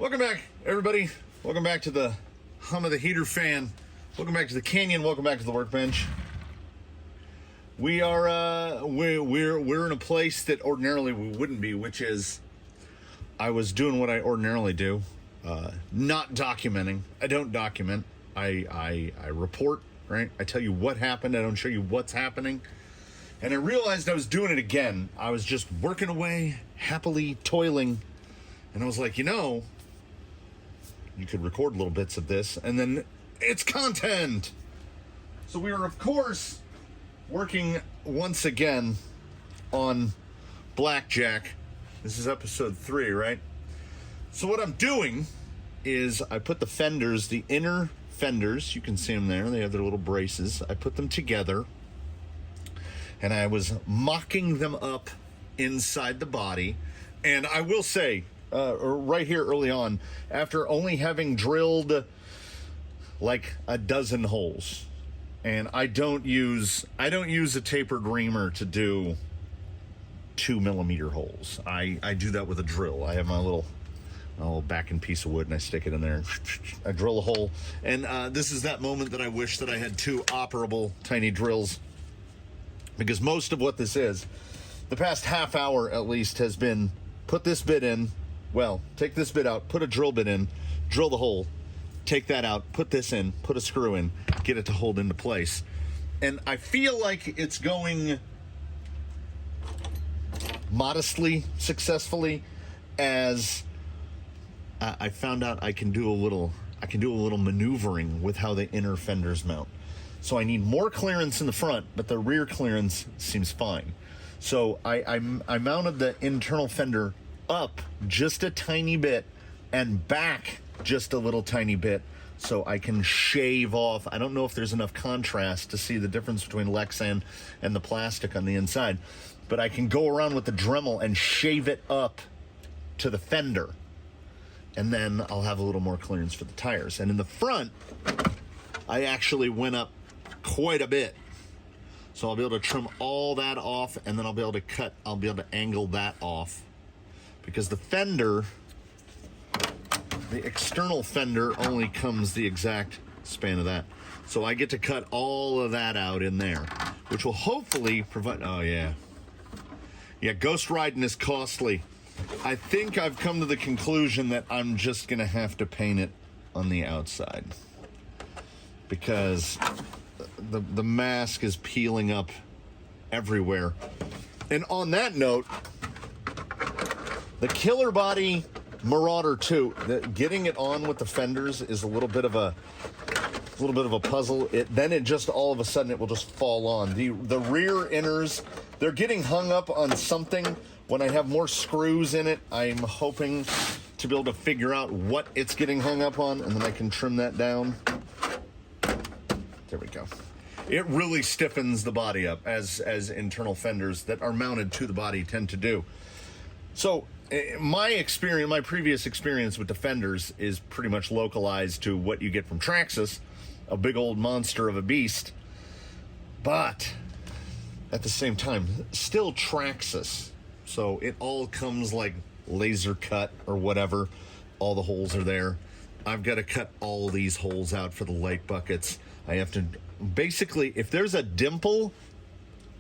Welcome back, everybody. Welcome back to the hum of the heater fan. Welcome back to the canyon. Welcome back to the workbench. We are we're in a place that ordinarily we wouldn't be, which is I was doing what I ordinarily do, not documenting. I don't document. I report, right? I tell you what happened. I don't show you what's happening. And I realized I was doing it again. I was just working away, happily toiling, and I was like, you could record little bits of this, and then it's content. So we are, of course, working once again on Blackjack. This is episode 3, right? So what I'm doing is I put the fenders, the inner fenders, you can see them there, they have their little braces. I put them together, and I was mocking them up inside the body. And I will say, right here early on, after only having drilled like a dozen holes, and I don't use a tapered reamer to do 2mm holes. I do that with a drill. I have my little backing piece of wood, and I stick it in there. I drill a hole, and this is that moment that I wish that I had 2 operable tiny drills, because most of what this is, the past half hour at least, has been put this bit in, well, take this bit out, put a drill bit in, drill the hole, take that out, put this in, put a screw in, get it to hold into place. And I feel like it's going modestly successfully, as I found out I can do a little maneuvering with how the inner fenders mount. So I need more clearance in the front, but the rear clearance seems fine. So I mounted the internal fender up just a tiny bit and back just a little tiny bit, so I can shave off. I don't know if there's enough contrast to see the difference between lexan and the plastic on the inside, but I can go around with the Dremel and shave it up to the fender, and then I'll have a little more clearance for the tires. And in the front, I actually went up quite a bit, so I'll be able to trim all that off, and then I'll be able to angle that off, because the fender, the external fender, only comes the exact span of that. So I get to cut all of that out in there, which will hopefully provide, ghost riding is costly. I think I've come to the conclusion that I'm just gonna have to paint it on the outside, because the mask is peeling up everywhere. And on that note, the Killer Body Marauder 2, getting it on with the fenders is a little bit of a puzzle. Then it just all of a sudden it will just fall on. The rear inners, they're getting hung up on something. When I have more screws in it, I'm hoping to be able to figure out what it's getting hung up on, and then I can trim that down. There we go. It really stiffens the body up, as internal fenders that are mounted to the body tend to do. So my previous experience with the fenders is pretty much localized to what you get from Traxxas, a big old monster of a beast, but at the same time, still Traxxas. So it all comes like laser cut or whatever. All the holes are there. I've got to cut all these holes out for the light buckets. I have to, basically, if there's a dimple,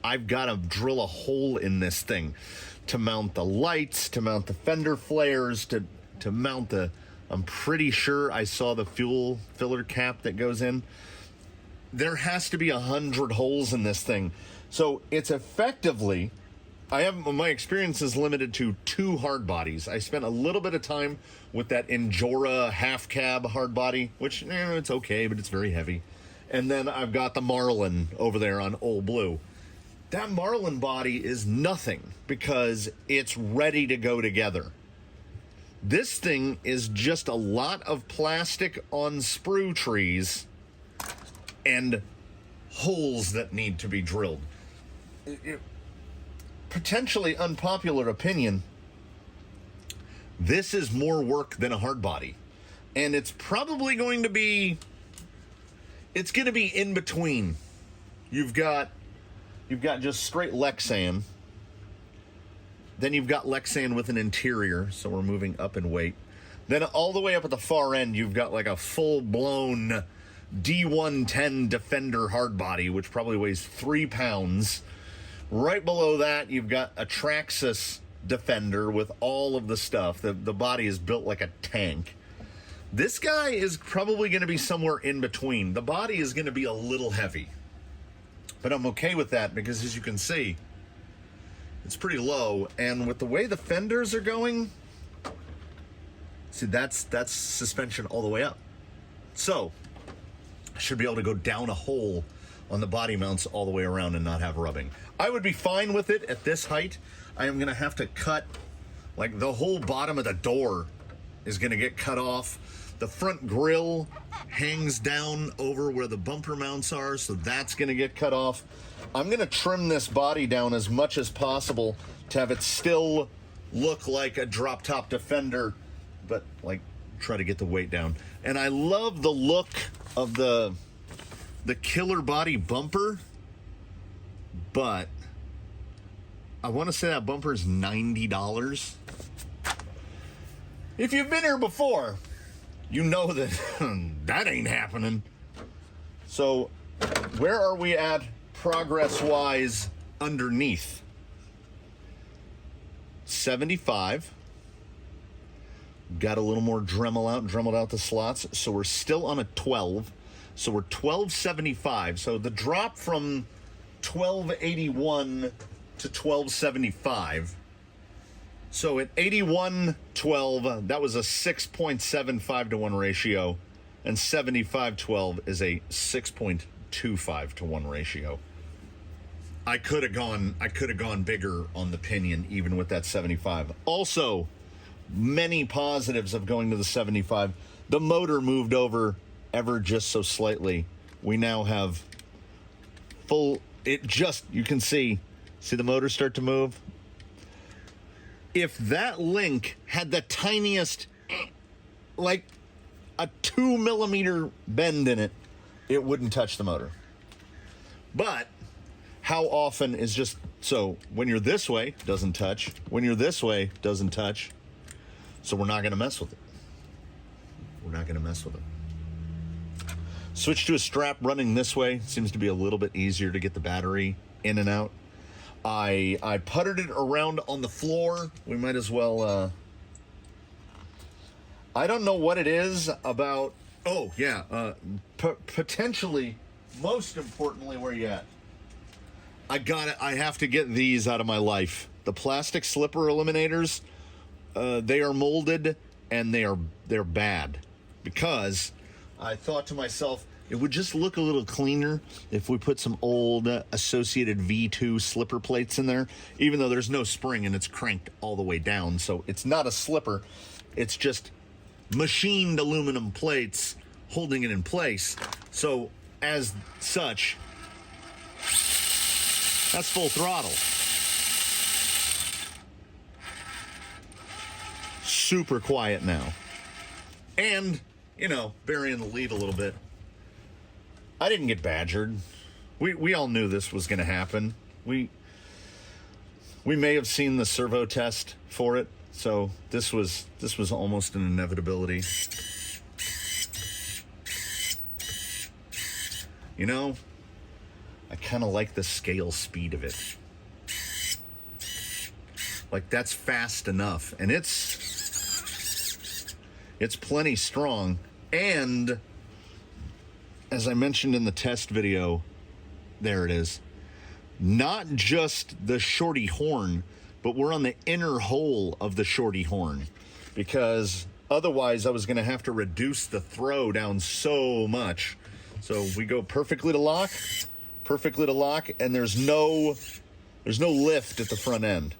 I've got to drill a hole in this thing to mount the lights, to mount the fender flares, to mount the, I'm pretty sure I saw the fuel filler cap that goes in. There has to be 100 holes in this thing. So it's effectively, my experience is limited to 2 hard bodies. I spent a little bit of time with that Injora half cab hard body, which it's okay, but it's very heavy. And then I've got the Marlin over there on Old Blue. That Marlin body is nothing because it's ready to go together. This thing is just a lot of plastic on sprue trees and holes that need to be drilled. Potentially unpopular opinion, this is more work than a hard body. And it's probably going to be, it's going to be in between. You've got just straight lexan. Then you've got lexan with an interior, so we're moving up in weight. Then all the way up at the far end, you've got like a full-blown D110 Defender hardbody, which probably weighs 3 pounds. Right below that, you've got a Traxxas Defender with all of the stuff. The body is built like a tank. This guy is probably going to be somewhere in between. The body is going to be a little heavy. But I'm okay with that because, as you can see, it's pretty low. And with the way the fenders are going, see, that's suspension all the way up. So I should be able to go down a hole on the body mounts all the way around and not have rubbing. I would be fine with it at this height. I am going to have to cut, like, the whole bottom of the door is going to get cut off. The front grille hangs down over where the bumper mounts are, so that's going to get cut off. I'm going to trim this body down as much as possible to have it still look like a drop-top Defender, but, like, try to get the weight down. And I love the look of the killer body bumper, but I want to say that bumper is $90. If you've been here before, you know that that ain't happening. So where are we at progress-wise underneath? 75. Got a little more dremeled out the slots, so we're still on a 12. So we're 1275. So the drop from 1281 to 1275. So at 8112, that was a 6.75 to 1 ratio, and 7512 is a 6.25 to 1 ratio. I could have gone bigger on the pinion even with that 75. Also, many positives of going to the 75. The motor moved over ever just so slightly. We now have full, you can see the motor start to move. If that link had the tiniest, like a 2 millimeter bend in it, it wouldn't touch the motor. But how often is just, so when you're this way, doesn't touch. When you're this way, doesn't touch. So we're not going to mess with it. We're not going to mess with it. Switch to a strap running this way. Seems to be a little bit easier to get the battery in and out. I puttered it around on the floor. We might as well, I don't know what it is about, potentially, most importantly, where you at? I have to get these out of my life. The plastic slipper eliminators, they are molded and they're bad, because I thought to myself, it would just look a little cleaner if we put some old Associated V2 slipper plates in there, even though there's no spring and it's cranked all the way down. So it's not a slipper. It's just machined aluminum plates holding it in place. So as such, that's full throttle. Super quiet now. And, burying the lead a little bit. I didn't get badgered. We all knew this was going to happen. We may have seen the servo test for it, so this was almost an inevitability. I kind of like the scale speed of it. Like, that's fast enough, and it's plenty strong. And as I mentioned in the test video, there it is. Not just the shorty horn, but we're on the inner hole of the shorty horn, because otherwise I was going to have to reduce the throw down so much. So we go perfectly to lock, and there's no lift at the front end.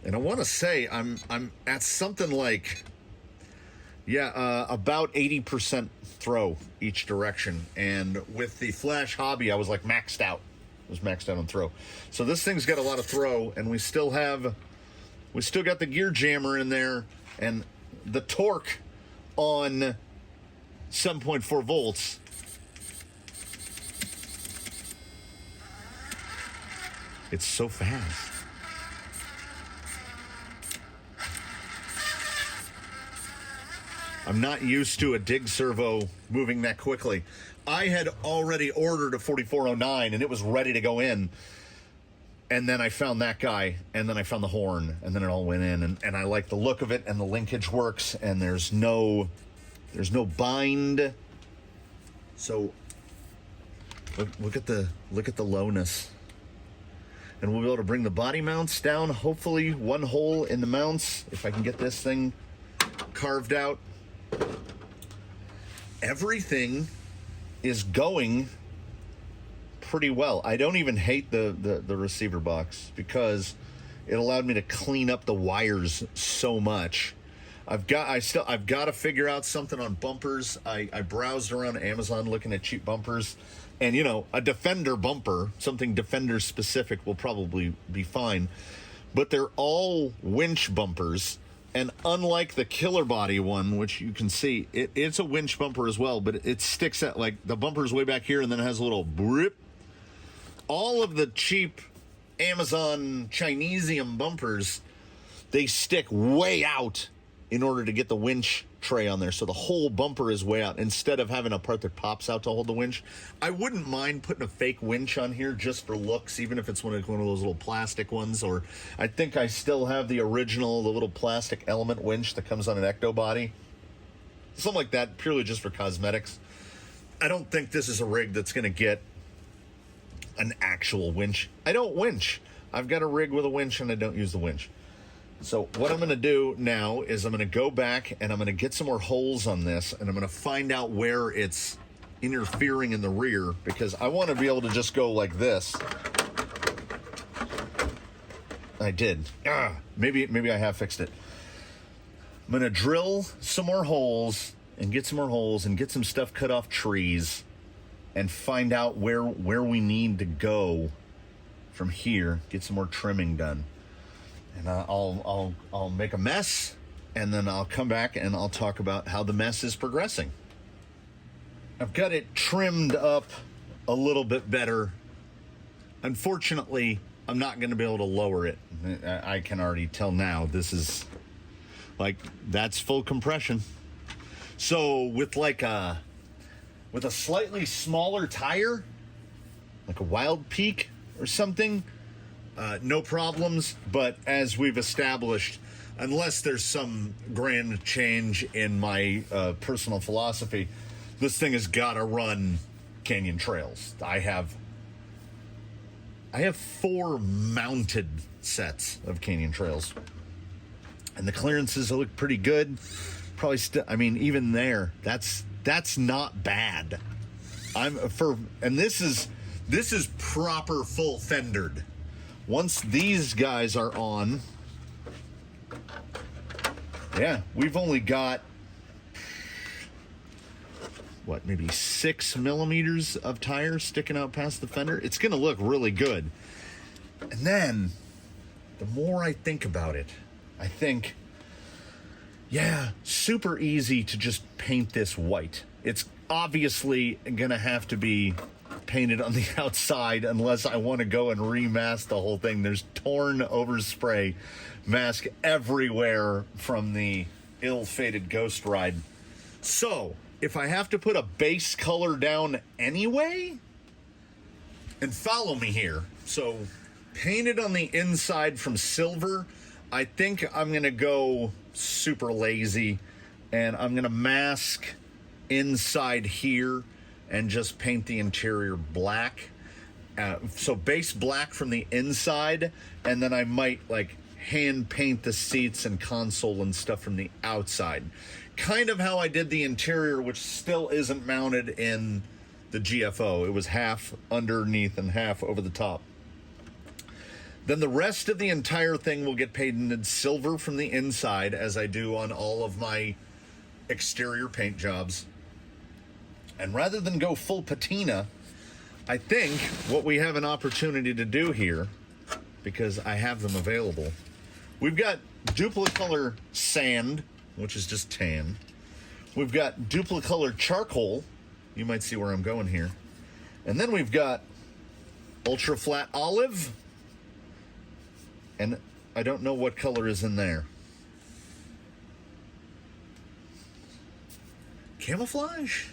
And I want to say I'm at something like, about 80% throw each direction. And with the Flash Hobby, I was like maxed out. I was maxed out on throw. So this thing's got a lot of throw, and we still got the gear jammer in there, and the torque on 7.4 volts. It's so fast. I'm not used to a dig servo moving that quickly. I had already ordered a 4409 and it was ready to go in. And then I found that guy, and then I found the horn, and then it all went in, and I like the look of it, and the linkage works, and there's no bind. So look at the lowness. And we'll be able to bring the body mounts down, hopefully one hole in the mounts, if I can get this thing carved out. Everything is going pretty well. I don't even hate the receiver box because it allowed me to clean up the wires so much. I've got to figure out something on bumpers. I browsed around Amazon looking at cheap bumpers, and you know, a Defender bumper, something Defender specific, will probably be fine. But they're all winch bumpers, and unlike the Killer Body one, which you can see, it's a winch bumper as well, but it sticks at, like, the bumper's way back here, and then it has a little brip. All of the cheap Amazon Chinesium bumpers, they stick way out in order to get the winch tray on there. So the whole bumper is way out instead of having a part that pops out to hold the winch. I wouldn't mind putting a fake winch on here just for looks, even if it's one of those little plastic ones. Or I think I still have the original, the little plastic element winch that comes on an Ecto body. Something like that, purely just for cosmetics. I don't think this is a rig that's going to get an actual winch. I don't winch. I've got a rig with a winch and I don't use the winch. So what I'm going to do now is I'm going to go back and I'm going to get some more holes on this, and I'm going to find out where it's interfering in the rear, because I want to be able to just go like this. I did. Maybe I have fixed it. I'm going to drill some more holes and get some more holes and get some stuff cut off trees and find out where we need to go from here, get some more trimming done. And I'll make a mess, and then I'll come back and I'll talk about how the mess is progressing. I've got it trimmed up a little bit better. Unfortunately, I'm not going to be able to lower it. I can already tell now this is like, that's full compression. So with a slightly smaller tire, like a Wild Peak or something, no problems. But as we've established, unless there's some grand change in my personal philosophy, this thing has got to run canyon trails. I have 4 mounted sets of canyon trails, and the clearances look pretty good. Probably still, I mean, even there, that's not bad. And this is proper full fendered. Once these guys are on, yeah, we've only got maybe 6 millimeters of tire sticking out past the fender. It's gonna look really good. And then the more I think about it, I think, yeah, super easy to just paint this white. It's obviously gonna have to be painted on the outside unless I want to go and remask the whole thing. There's torn overspray mask everywhere from the ill-fated Ghost Ride. So if I have to put a base color down anyway, and follow me here, so painted on the inside from silver, I think I'm gonna go super lazy, and I'm gonna mask inside here and just paint the interior black. So base black from the inside, and then I might like hand paint the seats and console and stuff from the outside. Kind of how I did the interior, which still isn't mounted in the GFO. It was half underneath and half over the top. Then the rest of the entire thing will get painted silver from the inside, as I do on all of my exterior paint jobs. And rather than go full patina, I think what we have an opportunity to do here, because I have them available, we've got Duplicolor Sand, which is just tan. We've got Duplicolor Charcoal. You might see where I'm going here. And then we've got Ultra Flat Olive. And I don't know what color is in there. camouflage?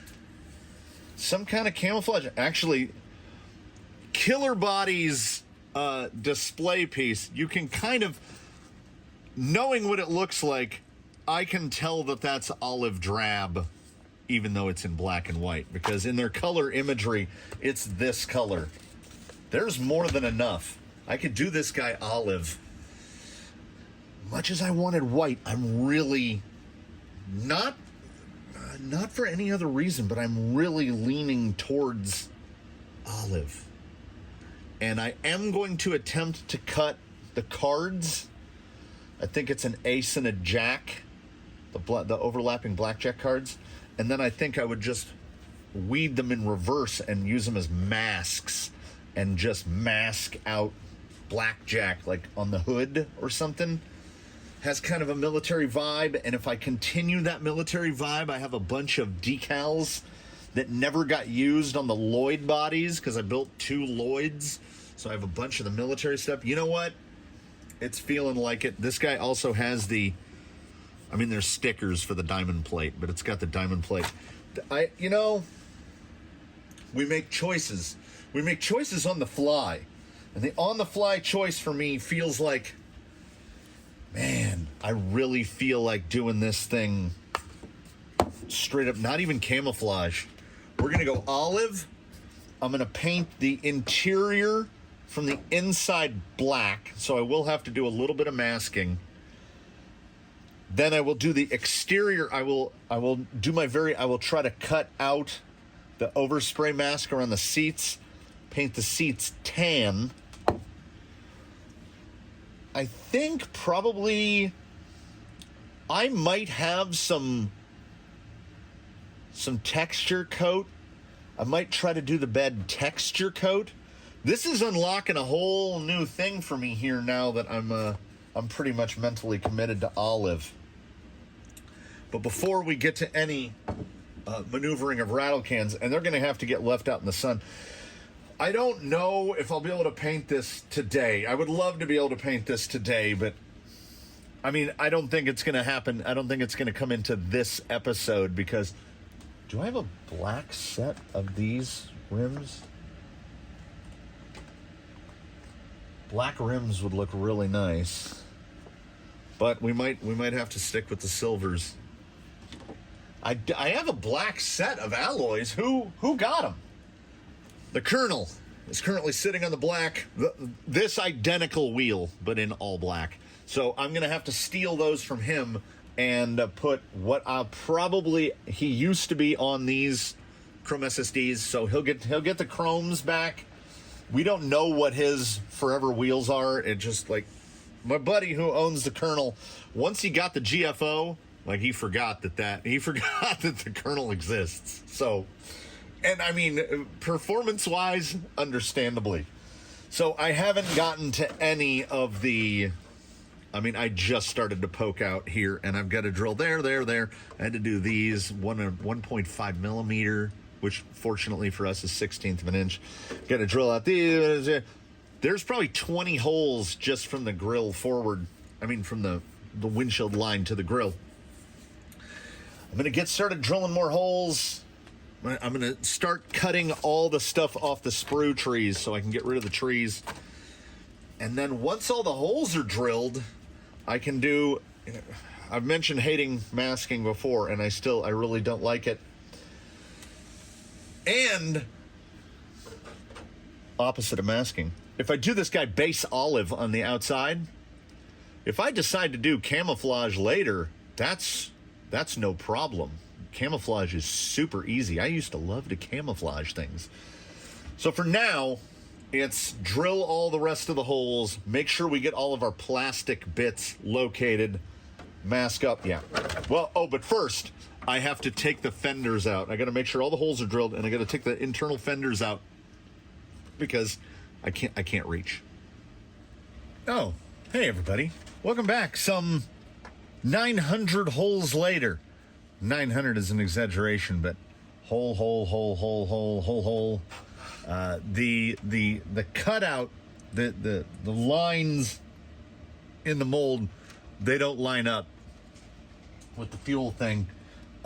Some kind of camouflage. Actually, Killer Body's display piece, you can kind of, knowing what it looks like, I can tell that that's olive drab, even though it's in black and white, because in their color imagery, it's this color. There's more than enough. I could do this guy olive. Much as I wanted white, I'm really not for any other reason, but I'm really leaning towards olive. And I am going to attempt to cut the cards. I think it's an ace and a jack, the overlapping blackjack cards. And then I think I would just weed them in reverse and use them as masks and just mask out blackjack, like on the hood or something. Has kind of a military vibe, and if I continue that military vibe, I have a bunch of decals that never got used on the Lloyd bodies, because I built 2 Lloyds, so I have a bunch of the military stuff. You know what? It's feeling like it. This guy also has there's stickers for the diamond plate, but it's got the diamond plate. We make choices. We make choices on the fly, and the on-the-fly choice for me feels like, man, I really feel like doing this thing straight up, not even camouflage. We're going to go olive. I'm going to paint the interior from the inside black, so I will have to do a little bit of masking. Then I will do the exterior. I will try to cut out the overspray mask around the seats, paint the seats tan. I think probably I might have some texture coat. I might try to do the bed texture coat. This is unlocking a whole new thing for me here now that I'm pretty much mentally committed to olive. But before we get to any maneuvering of rattle cans, and they're going to have to get left out in the sun, I don't know if I'll be able to paint this today. I would love to be able to paint this today, but I don't think it's going to happen. I don't think it's going to come into this episode, because do I have a black set of these rims? Black rims would look really nice, but we might have to stick with the silvers. I have a black set of alloys. Who got them? The Colonel is currently sitting on the black, this identical wheel, but in all black. So I'm going to have to steal those from him and put what he used to be on these chrome SSDs. So he'll get the chromes back. We don't know what his forever wheels are. It just, like, my buddy who owns the Colonel, once he got the GFO, like, he forgot that the Colonel exists. So, and performance-wise, understandably. So I haven't gotten to any of the, I just started to poke out here, and I've got to drill there. I had to do these 1.5 millimeter, which fortunately for us is 1/16 of an inch. Got to drill out these. There's probably 20 holes just from the grill forward. From the windshield line to the grill. I'm going to get started drilling more holes. I'm going to start cutting all the stuff off the sprue trees so I can get rid of the trees. And then once all the holes are drilled, I can do, I've mentioned hating masking before, and I really don't like it. And opposite of masking, if I do this guy base olive on the outside, if I decide to do camouflage later, that's no problem. Camouflage is super easy. I used to love to camouflage things. So for now, it's drill all the rest of the holes, make sure we get all of our plastic bits located, mask up. Yeah. Well, but first, I have to take the fenders out. I got to make sure all the holes are drilled, and I got to take the internal fenders out because I can't reach. Oh, hey everybody. Welcome back. Some 900 holes later. 900 is an exaggeration, but hole. The cutout, the lines in the mold, they don't line up with the fuel thing.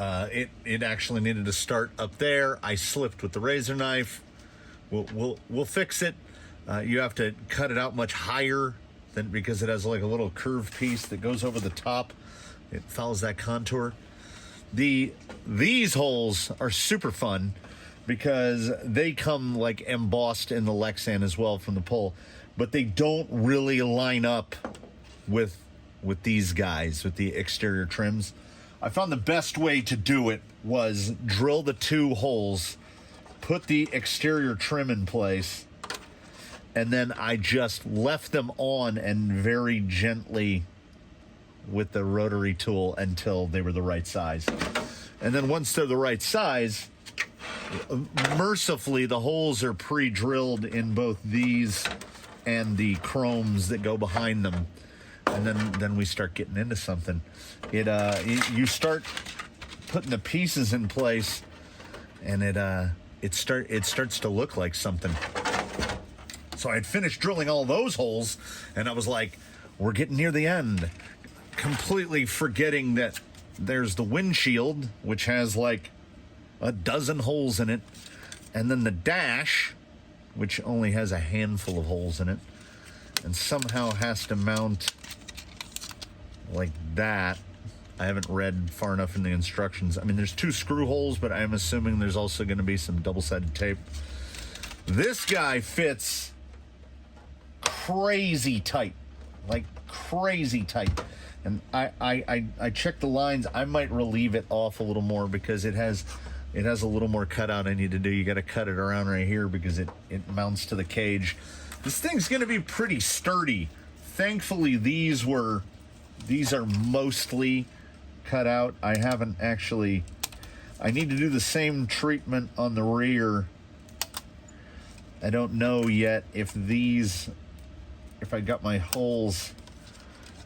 It actually needed to start up there. I slipped with the razor knife. We'll fix it. You have to cut it out much higher because it has like a little curved piece that goes over the top. It follows that contour. These holes are super fun because they come like embossed in the lexan as well from the pull, but they don't really line up with these guys, with the exterior trims. I found the best way to do it was drill the 2 holes, put the exterior trim in place, and then I just left them on and very gently with the rotary tool until they were the right size. And then once they're the right size, mercifully, the holes are pre-drilled in both these and the chromes that go behind them. And then we start getting into something. You start putting the pieces in place, and it starts to look like something. So I had finished drilling all those holes, and I was like, we're getting near the end. Completely forgetting that there's the windshield, which has like a dozen holes in it, and then the dash, which only has a handful of holes in it, and somehow has to mount like that. I haven't read far enough in the instructions. I mean, there's 2 screw holes, but I'm assuming there's also going to be some double-sided tape. This guy fits crazy tight, like crazy tight. And I checked the lines. I might relieve it off a little more because it has a little more cutout I need to do. You got to cut it around right here because it mounts to the cage. This thing's going to be pretty sturdy. Thankfully, these are mostly cut out. I haven't actually. I need to do the same treatment on the rear. I don't know yet if I got my holes.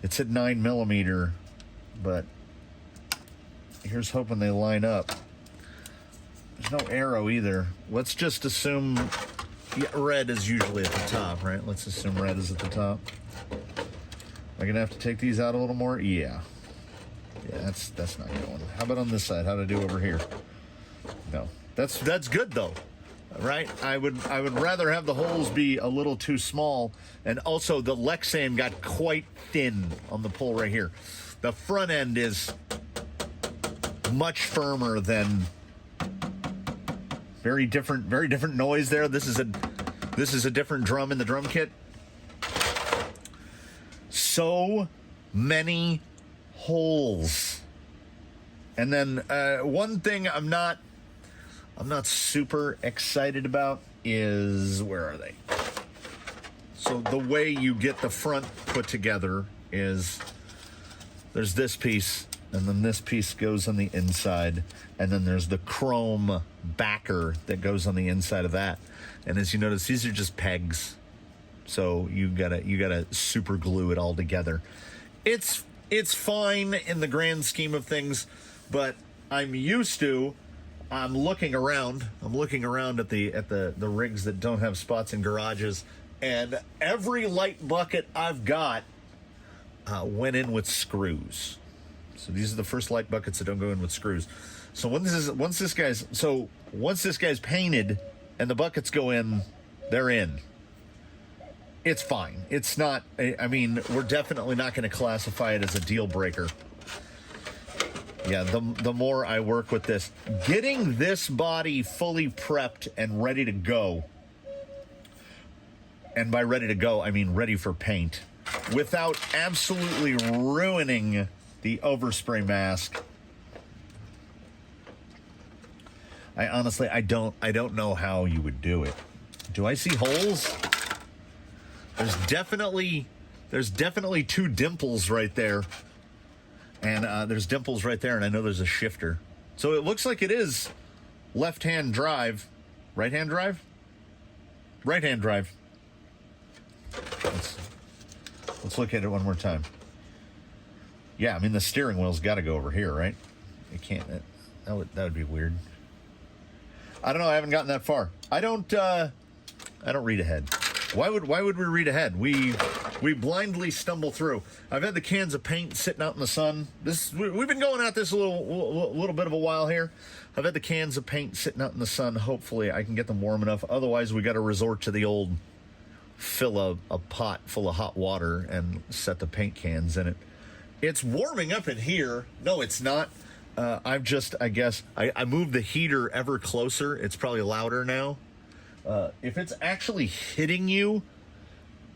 It's at 9mm, but here's hoping they line up. There's no arrow either. Let's just assume red is usually at the top, right? Let's assume red is at the top. Am I gonna have to take these out a little more? Yeah, that's not going. How about on this side? How'd I do over here? No, that's good though, right? I would rather have the holes be a little too small, and also the lexan got quite thin on the pull right here. The front end is much firmer than. Very different noise there. This is a different drum in the drum kit. So many holes. And then one thing I'm not super excited about is, where are they? So the way you get the front put together is there's this piece, and then this piece goes on the inside, and then there's the chrome backer that goes on the inside of that. And as you notice, these are just pegs, so you gotta super glue it all together. It's fine in the grand scheme of things, but I'm looking around at the rigs that don't have spots in garages, and every light bucket I've got went in with screws. So these are the first light buckets that don't go in with screws. So once this guy's painted and the buckets go in, they're in. It's fine. It's not. I mean, we're definitely not going to classify it as a deal breaker. Yeah, the more I work with this, getting this body fully prepped and ready to go. And by ready to go, I mean ready for paint, without absolutely ruining the overspray mask. I honestly, I don't know how you would do it. Do I see holes? There's definitely 2 dimples right there. And there's dimples right there, and I know there's a shifter. So it looks like it is left-hand drive. Right-hand drive? Right-hand drive. Let's look at it one more time. Yeah, I mean, the steering wheel's got to go over here, right? It can't. That would be weird. I don't know. I haven't gotten that far. I don't read ahead. Why would we read ahead? We blindly stumble through. I've had the cans of paint sitting out in the sun. We've been going at this a little bit of a while here. I've had the cans of paint sitting out in the sun. Hopefully I can get them warm enough. Otherwise we got to resort to the old fill a pot full of hot water and set the paint cans in it. It's warming up in here. No, it's not. I moved the heater ever closer. It's probably louder now. If it's actually hitting you,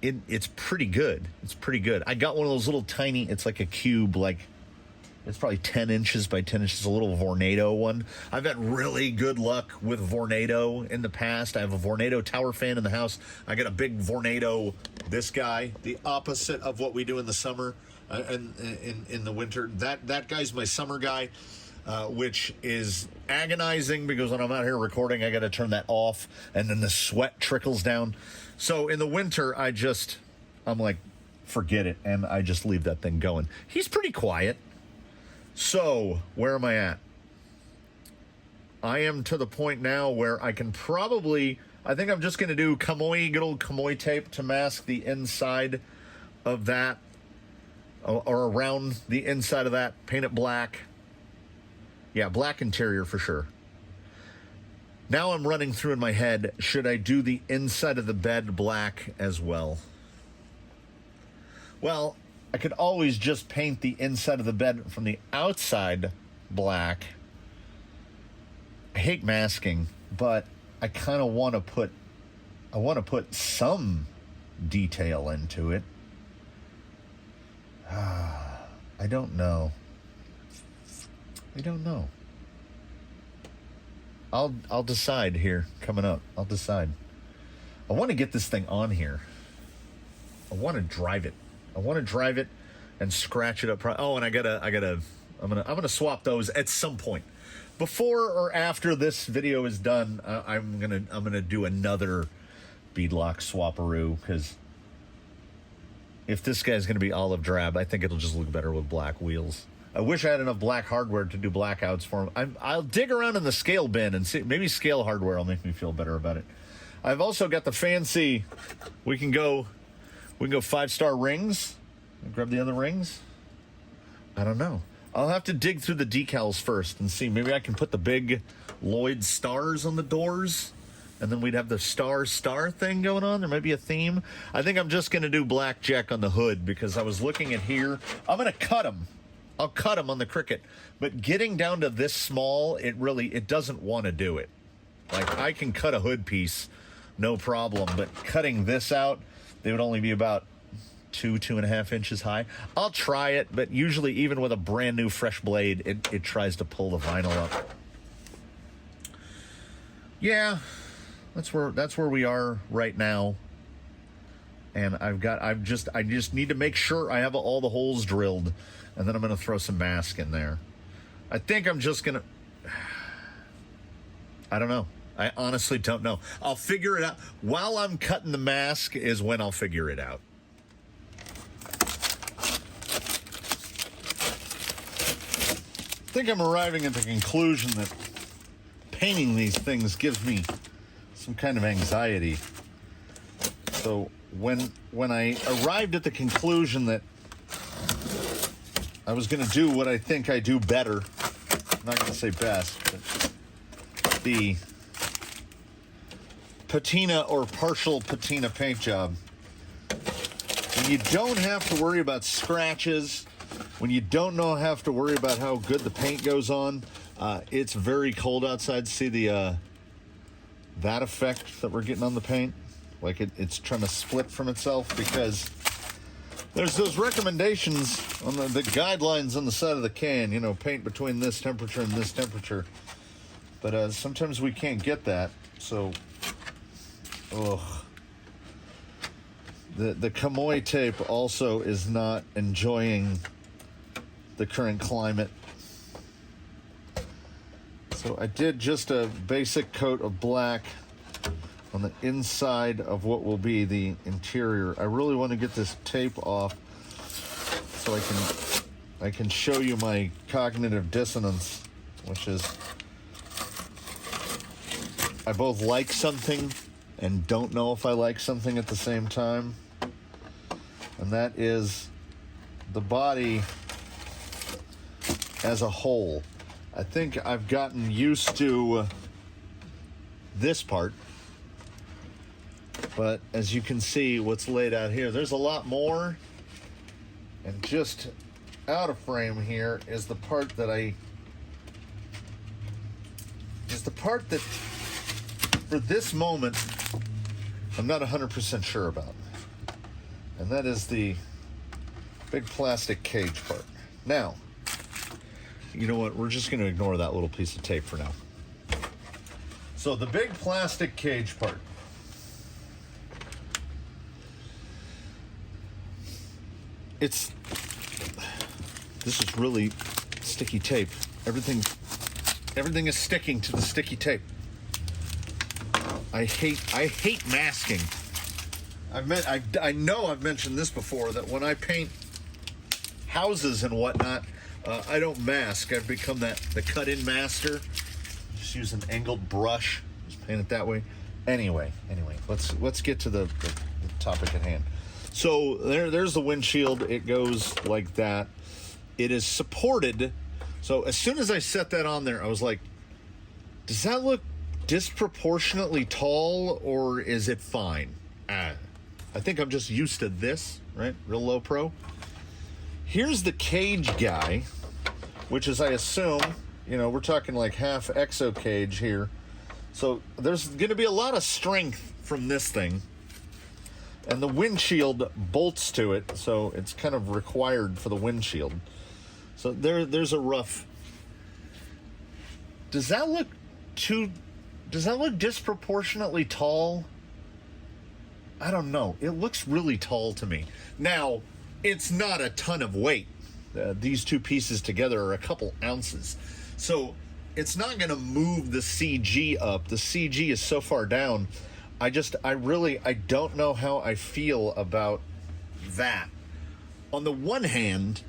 it's pretty good. It's pretty good. I got one of those little tiny, it's like a cube, like it's probably 10 inches by 10 inches, a little Vornado one. I've had really good luck with Vornado in the past. I have a Vornado tower fan in the house. I got a big Vornado, this guy, the opposite of what we do in the summer and in the winter. That guy's my summer guy. Which is agonizing because when I'm out here recording, I got to turn that off and then the sweat trickles down. So in the winter, I'm like, forget it. And I just leave that thing going. He's pretty quiet. So where am I at? I am to the point now where I can I think I'm just going to do good old Kamoy tape to mask the inside of that or around the inside of that, paint it black. Yeah, black interior for sure. Now I'm running through in my head, should I do the inside of the bed black as well? Well, I could always just paint the inside of the bed from the outside black. I hate masking, but I kind of want to put some detail into it. I don't know. I'll decide here coming up. I'll decide. I want to get this thing on here. I want to drive it. And scratch it up. And I'm gonna swap those at some point. Before or after this video is done, I'm gonna do another beadlock swapperoo, because if this guy's gonna be olive drab, I think it'll just look better with black wheels. I wish I had enough black hardware to do blackouts for him. I'll dig around in the scale bin and see. Maybe scale hardware will make me feel better about it. I've also got the fancy. We can go 5-star rings. Grab the other rings. I don't know. I'll have to dig through the decals first and see. Maybe I can put the big Lloyd stars on the doors, and then we'd have the star thing going on. There might be a theme. I think I'm just going to do blackjack on the hood because I was looking at here. I'm going to cut them. I'll cut them on the Cricut, but getting down to this small, it doesn't want to do it. Like, I can cut a hood piece, no problem, but cutting this out, they would only be about 2.5 inches high. I'll try it, but usually even with a brand new fresh blade, it tries to pull the vinyl up. Yeah, that's where we are right now. And I just need to make sure I have all the holes drilled. And then I'm going to throw some mask in there. I think I'm just going to... I don't know. I honestly don't know. I'll figure it out. While I'm cutting the mask is when I'll figure it out. I think I'm arriving at the conclusion that painting these things gives me some kind of anxiety. So when I arrived at the conclusion that I was going to do what I think I do better. I'm not going to say best, but the patina or partial patina paint job. When you don't have to worry about scratches, when you don't have to worry about how good the paint goes on, it's very cold outside. See the that effect that we're getting on the paint? Like it's trying to split from itself because there's those recommendations on the guidelines on the side of the can, paint between this temperature and this temperature. But sometimes we can't get that. So, the Kamoy tape also is not enjoying the current climate. So I did just a basic coat of black on the inside of what will be the interior. I really want to get this tape off so I can show you my cognitive dissonance, which is I both like something and don't know if I like something at the same time. And that is the body as a whole. I think I've gotten used to this part. But as you can see, what's laid out here, there's a lot more. And just out of frame here is the part that for this moment, I'm not 100% sure about. And that is the big plastic cage part. Now, you know what? We're just going to ignore that little piece of tape for now. So the big plastic cage part. This is really sticky tape. Everything is sticking to the sticky tape. I hate masking. I know I've mentioned this before, that when I paint houses and whatnot, I don't mask. I've become the cut-in master. Just use an angled brush. Just paint it that way. Anyway, let's get to the topic at hand. So there's the windshield. It goes like that. It is supported. So as soon as I set that on there, I was like, does that look disproportionately tall, or is it fine? I think I'm just used to this, right? Real low pro. Here's the cage guy, which is, I assume, we're talking like half exo cage here. So there's going to be a lot of strength from this thing. And the windshield bolts to it, so it's kind of required for the windshield. So there's a rough... Does that look disproportionately tall? I don't know. It looks really tall to me. Now, it's not a ton of weight. These two pieces together are a couple ounces. So it's not going to move the CG up. The CG is so far down. I don't know how I feel about that. On the one hand,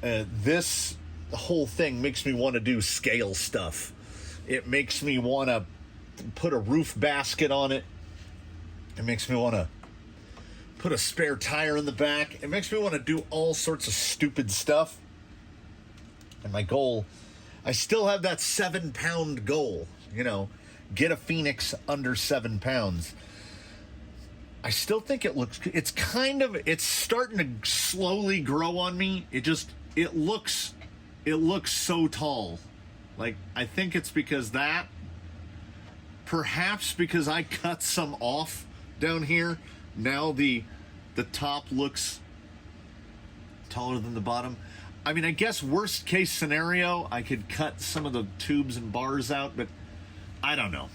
this whole thing makes me want to do scale stuff. It makes me want to put a roof basket on it. It makes me want to put a spare tire in the back. It makes me want to do all sorts of stupid stuff. And my goal, I still have that 7-pound goal, get a Phoenix under 7 pounds. I still think it's starting to slowly grow on me. It looks so tall. Like, I think it's perhaps because I cut some off down here. Now the top looks taller than the bottom. I mean, I guess worst case scenario, I could cut some of the tubes and bars out, but I don't know.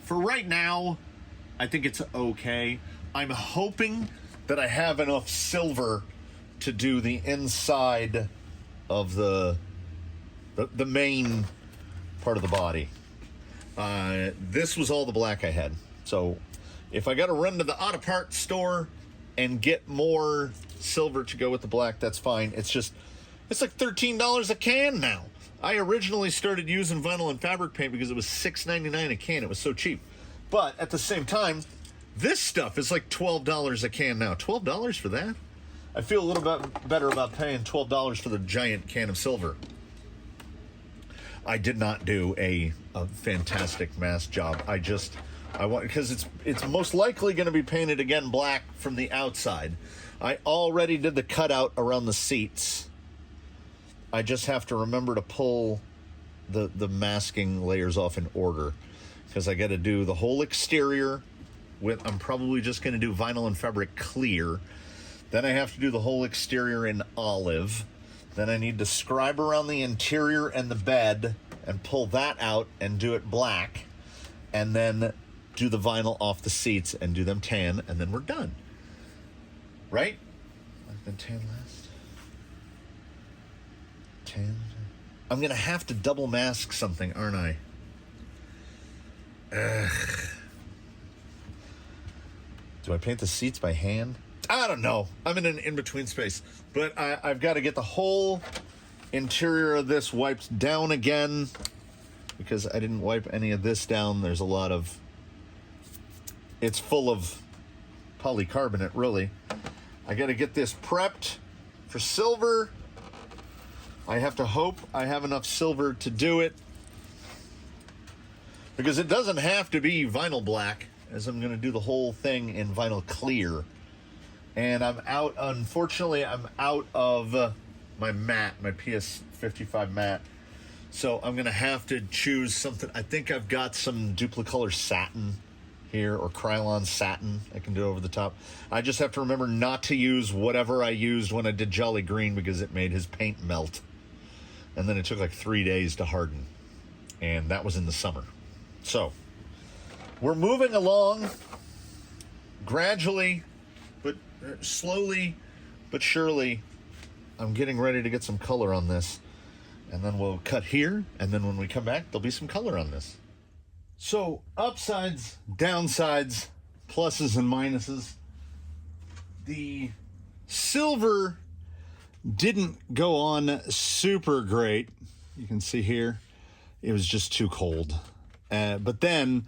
For right now, I think it's okay. I'm hoping that I have enough silver to do the inside of the main part of the body. This was all the black I had. So if I got to run to the auto parts store and get more silver to go with the black, that's fine. It's like $13 a can now. I originally started using vinyl and fabric paint because it was $6.99 a can. It was so cheap. But at the same time, this stuff is like $12 a can now. $12 for that? I feel a little bit better about paying $12 for the giant can of silver. I did not do a fantastic mask job. I want, because it's most likely going to be painted again black from the outside. I already did the cutout around the seats. I just have to remember to pull the masking layers off in order, because I got to do the whole exterior I'm probably just going to do vinyl and fabric clear. Then I have to do the whole exterior in olive. Then I need to scribe around the interior and the bed and pull that out and do it black. And then do the vinyl off the seats and do them tan, and then we're done. Right? I've been tan last. Tan. I'm going to have to double mask something, aren't I? Do I paint the seats by hand? I don't know. I'm in an in-between space. But I've got to get the whole interior of this wiped down again, because I didn't wipe any of this down. There's a lot of it's full of polycarbonate, really. I got to get this prepped for silver. I have to hope I have enough silver to do it, because it doesn't have to be vinyl black, as I'm going to do the whole thing in vinyl clear. And unfortunately, I'm out of my matte, my PS55 matte. So I'm going to have to choose something. I think I've got some Duplicolor satin here, or Krylon satin I can do over the top. I just have to remember not to use whatever I used when I did Jolly Green, because it made his paint melt. And then it took like 3 days to harden. And that was in the summer. So we're moving along gradually, but slowly but surely. I'm getting ready to get some color on this, and then we'll cut here, and then when we come back, there'll be some color on this. So upsides, downsides, pluses and minuses. The silver didn't go on super great. You can see here, it was just too cold. But then,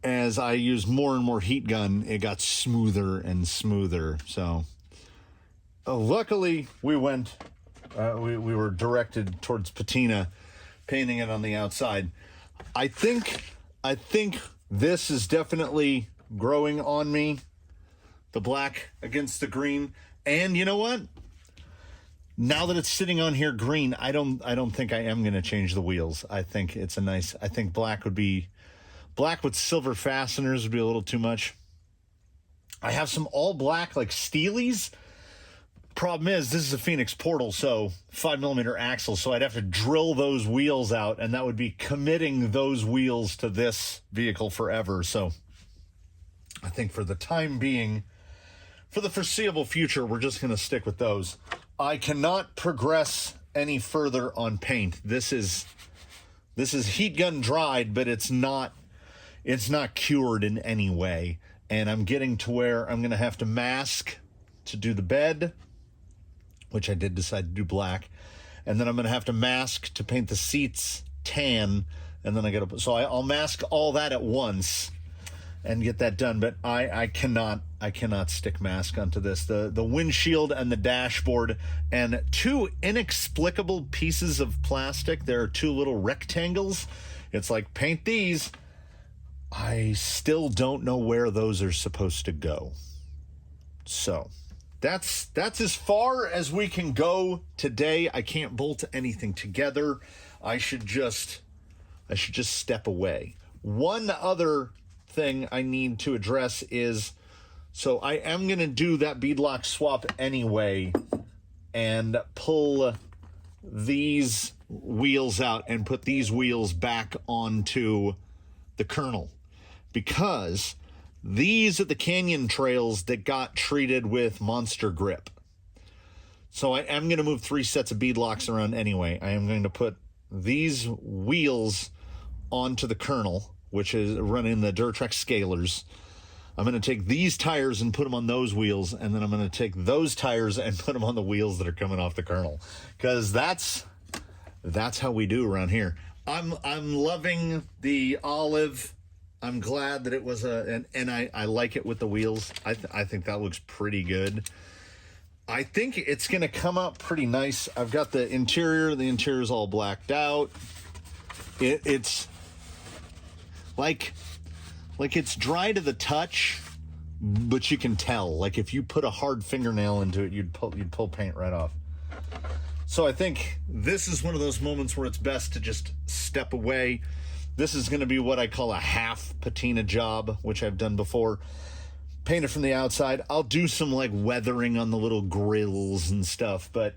as I used more and more heat gun, it got smoother and smoother. So luckily, we were directed towards patina, painting it on the outside. I think this is definitely growing on me, the black against the green. And you know what? Now that it's sitting on here green, I don't think I am going to change the wheels. I think it's a nice, I think black with silver fasteners would be a little too much. I have some all black like Steelies. Problem is, this is a Phoenix Portal, so 5mm axle, so I'd have to drill those wheels out, and that would be committing those wheels to this vehicle forever. So I think for the time being, for the foreseeable future, we're just going to stick with those. I cannot progress any further on paint. This is heat gun dried, but it's not cured in any way. And I'm getting to where I'm going to have to mask to do the bed, which I did decide to do black. And then I'm going to have to mask to paint the seats tan. And then I'll mask all that at once and get that done. But I cannot stick mask onto this. The windshield and the dashboard and two inexplicable pieces of plastic. There are two little rectangles. It's like, paint these. I still don't know where those are supposed to go. So that's as far as we can go today. I can't bolt anything together. I should just step away. One other thing I need to address is, so I am going to do that beadlock swap anyway and pull these wheels out and put these wheels back onto the kernel, because these are the canyon trails that got treated with Monster Grip. So I am going to move 3 sets of beadlocks around anyway. I am going to put these wheels onto the kernel, which is running the Durtrack Scalers. I'm going to take these tires and put them on those wheels, and then I'm going to take those tires and put them on the wheels that are coming off the kernel, because that's how we do around here. I'm loving the olive. I'm glad that it was and I like it with the wheels. I think that looks pretty good. I think it's going to come out pretty nice. I've got the interior. The interior is all blacked out. It's like it's dry to the touch, but you can tell. Like if you put a hard fingernail into it, you'd pull paint right off. So I think this is one of those moments where it's best to just step away. This is going to be what I call a half patina job, which I've done before. Paint it from the outside. I'll do some like weathering on the little grills and stuff, but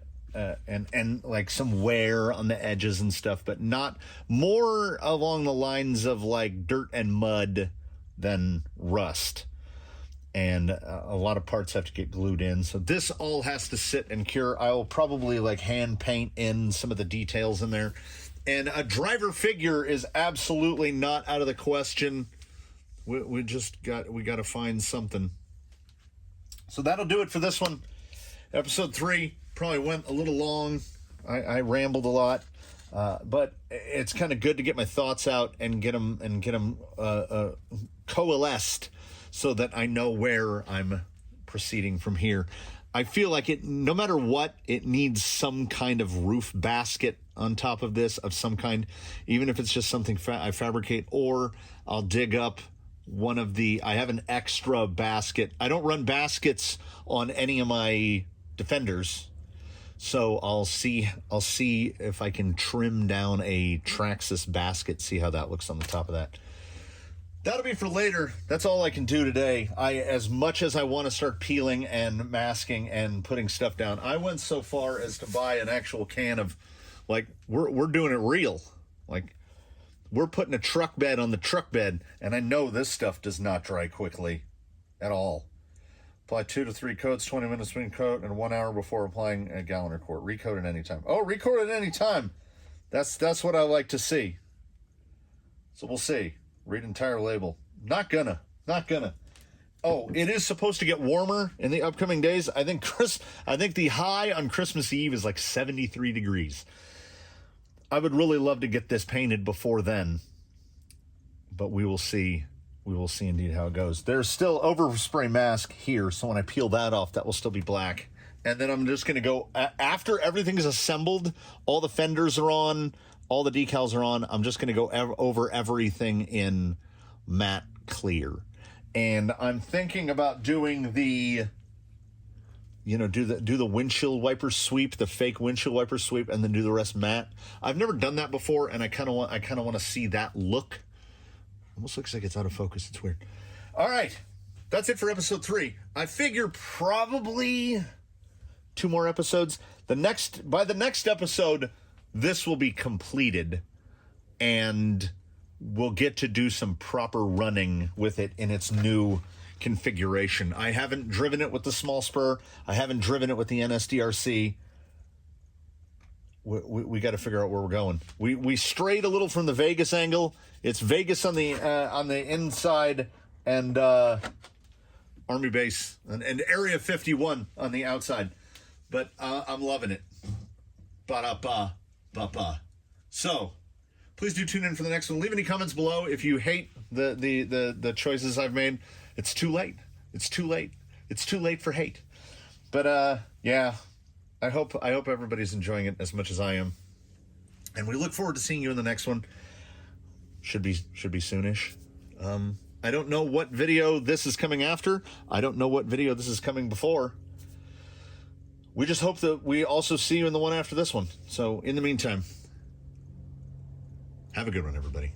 and like some wear on the edges and stuff, but not more along the lines of like dirt and mud than rust. And a lot of parts have to get glued in. So this all has to sit and cure. I will probably like hand paint in some of the details in there. And a driver figure is absolutely not out of the question. We got to find something. So that'll do it for this one. Episode 3 probably went a little long. I rambled a lot, but it's kind of good to get my thoughts out and get them coalesced, so that I know where I'm proceeding from here. I feel like it, no matter what, it needs some kind of roof basket on top of this of some kind, even if it's just something I fabricate, or I'll dig up one of the, I have an extra basket. I don't run baskets on any of my Defenders, so I'll see if I can trim down a Traxxas basket, see how that looks on the top of that. That'll be for later. That's all I can do today. As much as I want to start peeling and masking and putting stuff down, I went so far as to buy an actual can of, like, we're doing it real. Like, we're putting a truck bed on the truck bed, and I know this stuff does not dry quickly at all. Apply 2 to 3 coats, 20 minutes between coat, and 1 hour before applying a gallon or quart. Recoat at any time. Oh, recoat at any time. That's what I like to see. So we'll see. Read entire label. Not gonna. Oh, it is supposed to get warmer in the upcoming days. I think the high on Christmas Eve is like 73 degrees. I would really love to get this painted before then, but we will see. We will see indeed how it goes. There's still overspray mask here, so when I peel that off, that will still be black. And then I'm just going to go, after everything is assembled, all the fenders are on, all the decals are on, I'm just going to go over everything in matte clear. And I'm thinking about doing the, do the windshield wiper sweep, the fake windshield wiper sweep, and then do the rest matte. I've never done that before, and I kind of want to see that look. Almost looks like it's out of focus. It's weird. All right. That's it for episode 3. I figure probably 2 more episodes. By the next episode, this will be completed, and we'll get to do some proper running with it in its new configuration. I haven't driven it with the small spur. I haven't driven it with the NSDRC. We got to figure out where we're going. We strayed a little from the Vegas angle. It's Vegas on the inside, and Army Base and Area 51 on the outside. But I'm loving it. Ba-da-ba-ba-ba. So, please do tune in for the next one. Leave any comments below if you hate the choices I've made. It's too late. It's too late. It's too late for hate. But yeah, I hope everybody's enjoying it as much as I am. And we look forward to seeing you in the next one. Should be soonish. I don't know what video this is coming after. I don't know what video this is coming before. We just hope that we also see you in the one after this one. So in the meantime, have a good one, everybody.